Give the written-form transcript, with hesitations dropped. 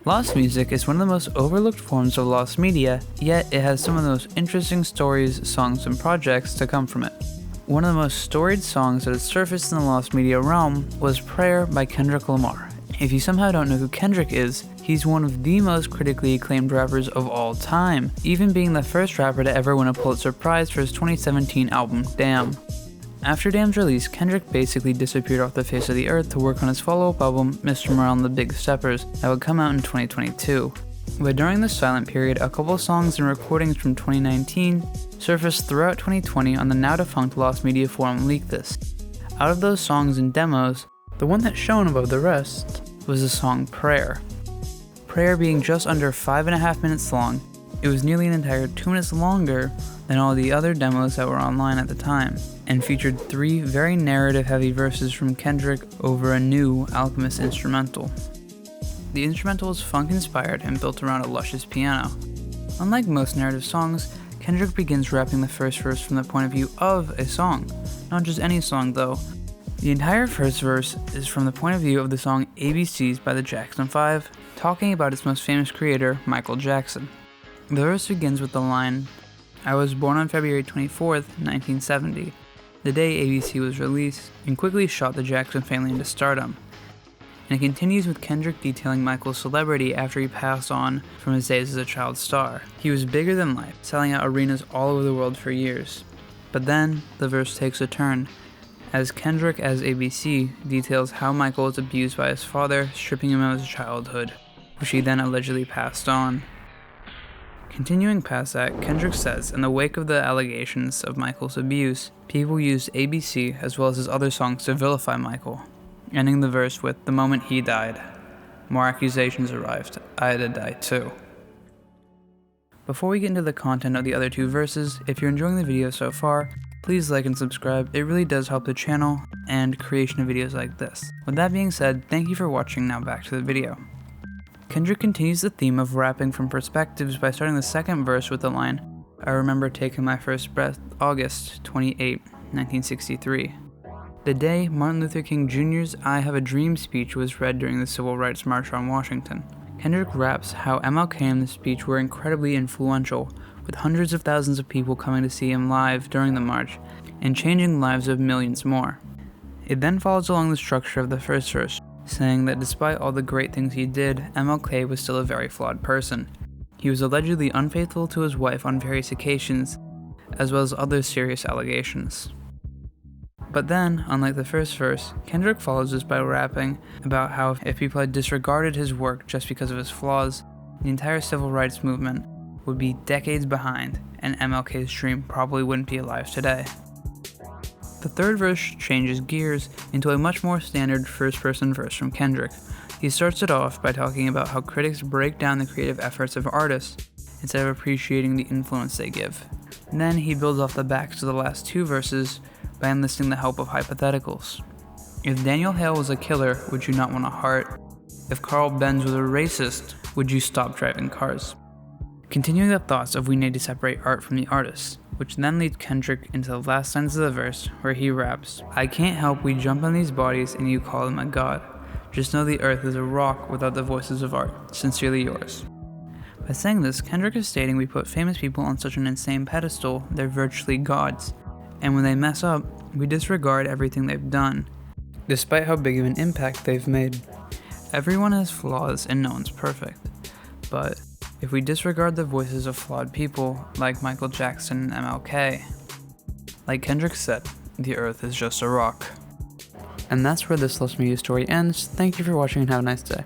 Lost music is one of the most overlooked forms of lost media, yet it has some of the most interesting stories, songs, and projects to come from it. One of the most storied songs that has surfaced in the lost media realm was Prayer by Kendrick Lamar. If you somehow don't know who Kendrick is, he's one of the most critically acclaimed rappers of all time, even being the first rapper to ever win a Pulitzer Prize for his 2017 album, Damn. After Damn's release, Kendrick basically disappeared off the face of the earth to work on his follow-up album, Mr. Morale and the Big Steppers, that would come out in 2022. But during this silent period, a couple songs and recordings from 2019 surfaced throughout 2020 on the now defunct lost media forum leakthis. Out of those songs and demos, the one that shone above the rest was the song Prayer. Prayer being just under 5.5 minutes long, it was nearly an entire 2 minutes longer than all the other demos that were online at the time, and featured 3 very narrative-heavy verses from Kendrick over a new Alchemist instrumental. The instrumental was funk-inspired and built around a luscious piano. Unlike most narrative songs, Kendrick begins rapping the first verse from the point of view of a song, not just any song though. The entire first verse is from the point of view of the song ABCs by the Jackson 5, talking about its most famous creator, Michael Jackson. The verse begins with the line, "I was born on February 24th, 1970, the day ABC was released, and quickly shot the Jackson family into stardom." And it continues with Kendrick detailing Michael's celebrity after he passed on from his days as a child star. He was bigger than life, selling out arenas all over the world for years. But then, the verse takes a turn, as Kendrick as ABC details how Michael was abused by his father, stripping him of his childhood, which he then allegedly passed on. Continuing past that, Kendrick says, in the wake of the allegations of Michael's abuse, people used ABC as well as his other songs to vilify Michael, ending the verse with, "The moment he died, more accusations arrived, I had to die too." Before we get into the content of the other 2 verses, if you're enjoying the video so far, please like and subscribe. It really does help the channel and creation of videos like this. With that being said, thank you for watching. Now back to the video. Kendrick continues the theme of rapping from perspectives by starting the second verse with the line, "I remember taking my first breath August 28, 1963. The day Martin Luther King Jr.'s I Have a Dream speech was read during the Civil Rights March on Washington." Kendrick raps how MLK and the speech were incredibly influential, with hundreds of thousands of people coming to see him live during the march, and changing the lives of millions more. It then follows along the structure of the first verse, saying that despite all the great things he did, MLK was still a very flawed person. He was allegedly unfaithful to his wife on various occasions, as well as other serious allegations. But then, unlike the first verse, Kendrick follows this by rapping about how if people had disregarded his work just because of his flaws, the entire civil rights movement would be decades behind, and MLK's dream probably wouldn't be alive today. The third verse changes gears into a much more standard first-person verse from Kendrick. He starts it off by talking about how critics break down the creative efforts of artists instead of appreciating the influence they give. And then he builds off the backs of the last 2 verses by enlisting the help of hypotheticals. If Daniel Hale was a killer, would you not want a heart? If Carl Benz was a racist, would you stop driving cars? Continuing the thoughts of we need to separate art from the artist, which then leads Kendrick into the last sentence of the verse where he raps, "I can't help we jump on these bodies and you call them a god. Just know the earth is a rock without the voices of art. Sincerely yours." By saying this, Kendrick is stating we put famous people on such an insane pedestal, they're virtually gods. And when they mess up, we disregard everything they've done, despite how big of an impact they've made. Everyone has flaws and no one's perfect. But if we disregard the voices of flawed people like Michael Jackson and MLK, like Kendrick said, the earth is just a rock. And that's where this lost media story ends. Thank you for watching and have a nice day.